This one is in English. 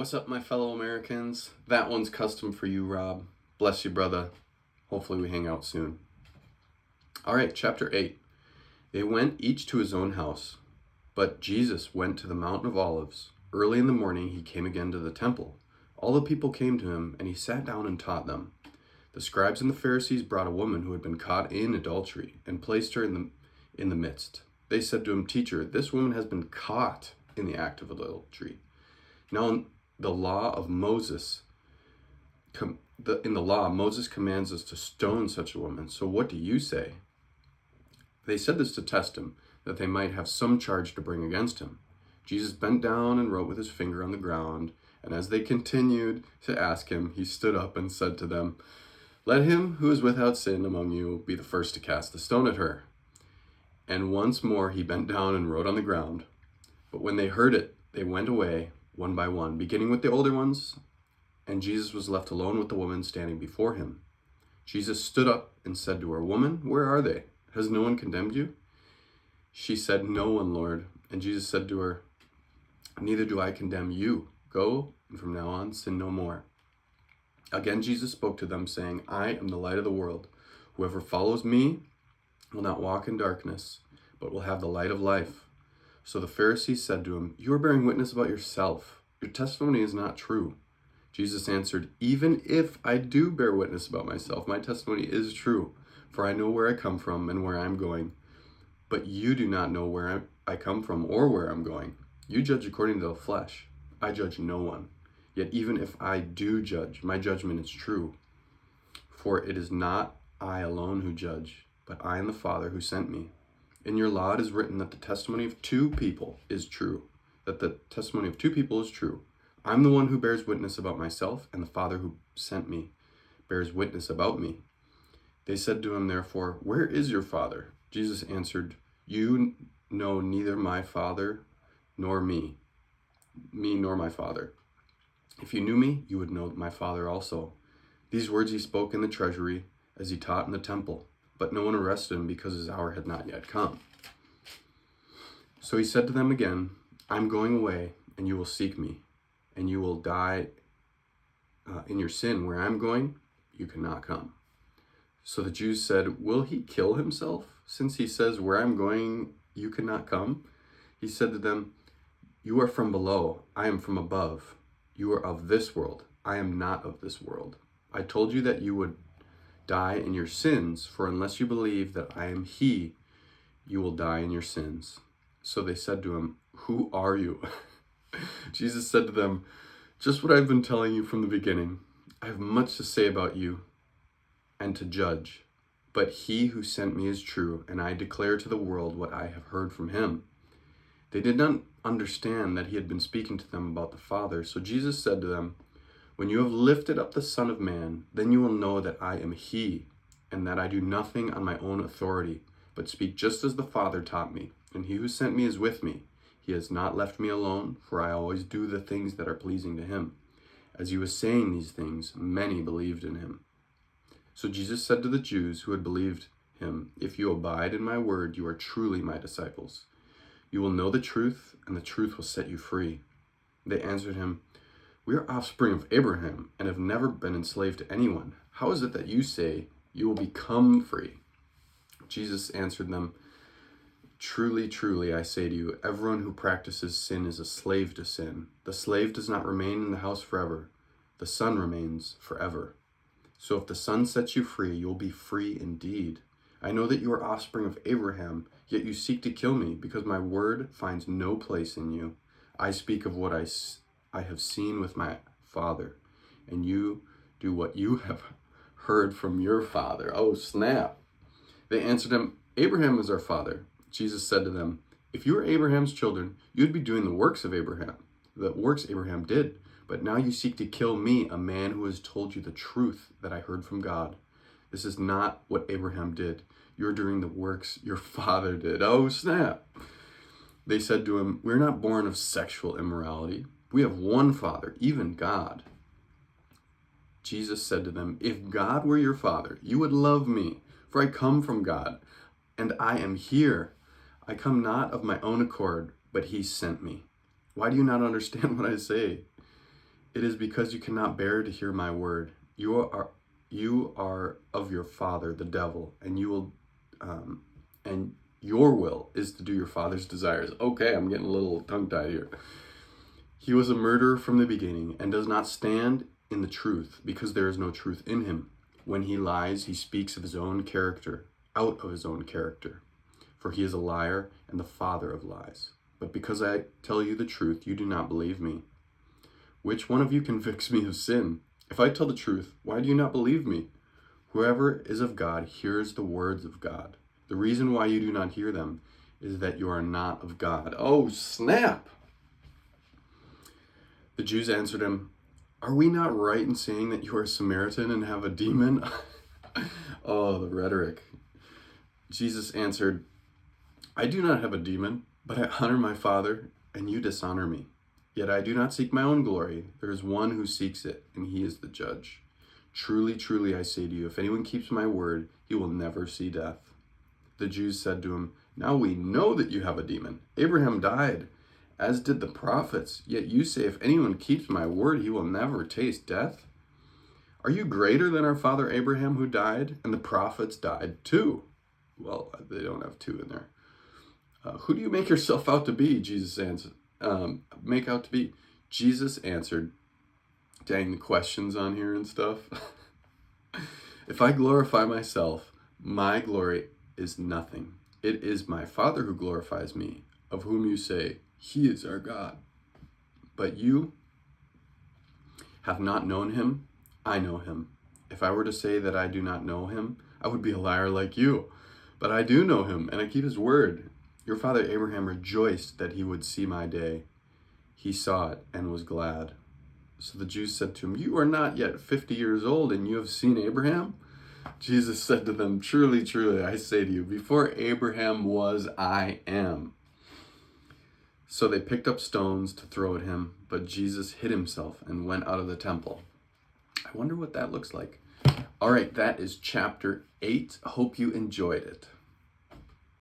What's up, my fellow Americans? That one's custom for you, Rob. Bless you, brother. Hopefully, we hang out soon. All right, chapter 8. They went each to his own house, but Jesus went to the Mountain of Olives. Early in the morning, he came again to the temple. All the people came to him, and he sat down and taught them. The scribes and the Pharisees brought a woman who had been caught in adultery and placed her in the midst. They said to him, "Teacher, this woman has been caught in the act of adultery. Now, the law of Moses, in the law, Moses commands us to stone such a woman. So what do you say?" They said this to test him, that they might have some charge to bring against him. Jesus bent down and wrote with his finger on the ground, and as they continued to ask him, he stood up and said to them, "Let him who is without sin among you be the first to cast the stone at her." And once more he bent down and wrote on the ground. But when they heard it, they went away, one by one, beginning with the older ones, and Jesus was left alone with the woman standing before him. Jesus stood up and said to her, "Woman, where are they? Has no one condemned you?" She said, "No one, Lord." And Jesus said to her, "Neither do I condemn you. Go, and from now on sin no more." Again Jesus spoke to them, saying, "I am the light of the world. Whoever follows me will not walk in darkness, but will have the light of life." So the Pharisees said to him, "You are bearing witness about yourself. Your testimony is not true." Jesus answered, "Even if I do bear witness about myself, my testimony is true, for I know where I come from and where I am going. But you do not know where I come from or where I'm going. You judge according to the flesh. I judge no one. Yet even if I do judge, my judgment is true. For it is not I alone who judge, but I and the Father who sent me. In your law it is written that the testimony of two people is true. I'm the one who bears witness about myself, and the Father who sent me bears witness about me." They said to him, therefore, "Where is your Father?" Jesus answered, "You know neither my Father nor me nor my Father. If you knew me, you would know my Father also." These words he spoke in the treasury as he taught in the temple, but no one arrested him because his hour had not yet come. So he said to them again, "I'm going away, and you will seek me, and you will die in your sin. Where I'm going, you cannot come." So the Jews said, "Will he kill himself, since he says, 'Where I'm going, you cannot come'?" He said to them, "You are from below, I am from above. You are of this world, I am not of this world. I told you that you would die in your sins, for unless you believe that I am he, you will die in your sins." So they said to him, "Who are you?" Jesus said to them, "Just what I've been telling you from the beginning. I have much to say about you and to judge, but he who sent me is true, and I declare to the world what I have heard from him." They did not understand that he had been speaking to them about the Father. So Jesus said to them, "When you have lifted up the Son of Man, then you will know that I am he, and that I do nothing on my own authority, but speak just as the Father taught me. And he who sent me is with me. He has not left me alone, for I always do the things that are pleasing to him." As he was saying these things, many believed in him. So Jesus said to the Jews who had believed him, "If you abide in my word, you are truly my disciples. You will know the truth, and the truth will set you free." They answered him, "We are offspring of Abraham and have never been enslaved to anyone. How is it that you say you will become free?" Jesus answered them, "Truly, truly, I say to you, everyone who practices sin is a slave to sin. The slave does not remain in the house forever. The Son remains forever. So if the Son sets you free, you will be free indeed. I know that you are offspring of Abraham, yet you seek to kill me, because my word finds no place in you. I speak of what I have seen with my Father, and you do what you have heard from your father." Oh, snap. They answered him, "Abraham is our father." Jesus said to them, "If you were Abraham's children, you'd be doing the works Abraham did. But now you seek to kill me, a man who has told you the truth that I heard from God. This is not what Abraham did. You're doing the works your father did." Oh, snap. They said to him, "We're not born of sexual immorality. We have one Father, even God." Jesus said to them, "If God were your Father, you would love me, for I come from God, and I am here. I come not of my own accord, but he sent me. Why do you not understand what I say?" It is because you cannot bear to hear my word. You are of your father, the devil, and your will is to do your father's desires. Okay, I'm getting a little tongue-tied here. He was a murderer from the beginning and does not stand in the truth because there is no truth in him. When he lies, he speaks of his own character, out of his own character. For he is a liar and the father of lies. But because I tell you the truth, you do not believe me. Which one of you convicts me of sin? If I tell the truth, why do you not believe me? Whoever is of God hears the words of God. The reason why you do not hear them is that you are not of God. Oh, snap! The Jews answered him, are we not right in saying that you are a Samaritan and have a demon? Oh, the rhetoric. Jesus answered, I do not have a demon, but I honor my Father, and you dishonor me. Yet I do not seek my own glory. There is one who seeks it, and he is the judge. Truly, truly, I say to you, if anyone keeps my word, he will never see death. The Jews said to him, now we know that you have a demon. Abraham died, as did the prophets. Yet you say, if anyone keeps my word, he will never taste death. Are you greater than our father Abraham, who died? And the prophets died too. Well, they don't have two in there. Who do you make yourself out to be? Jesus answered. Jesus answered. Dang, the questions on here and stuff. If I glorify myself, my glory is nothing. It is my Father who glorifies me, of whom you say, he is our God. But you have not known him. I know him. If I were to say that I do not know him, I would be a liar like you. But I do know him, and I keep his word. Your father Abraham rejoiced that he would see my day. He saw it and was glad. So the Jews said to him, you are not yet 50 years old, and you have seen Abraham? Jesus said to them, truly, truly, I say to you, before Abraham was, I am. So they picked up stones to throw at him, but Jesus hid himself and went out of the temple. I wonder what that looks like. All right, that is chapter 8. Hope you enjoyed it.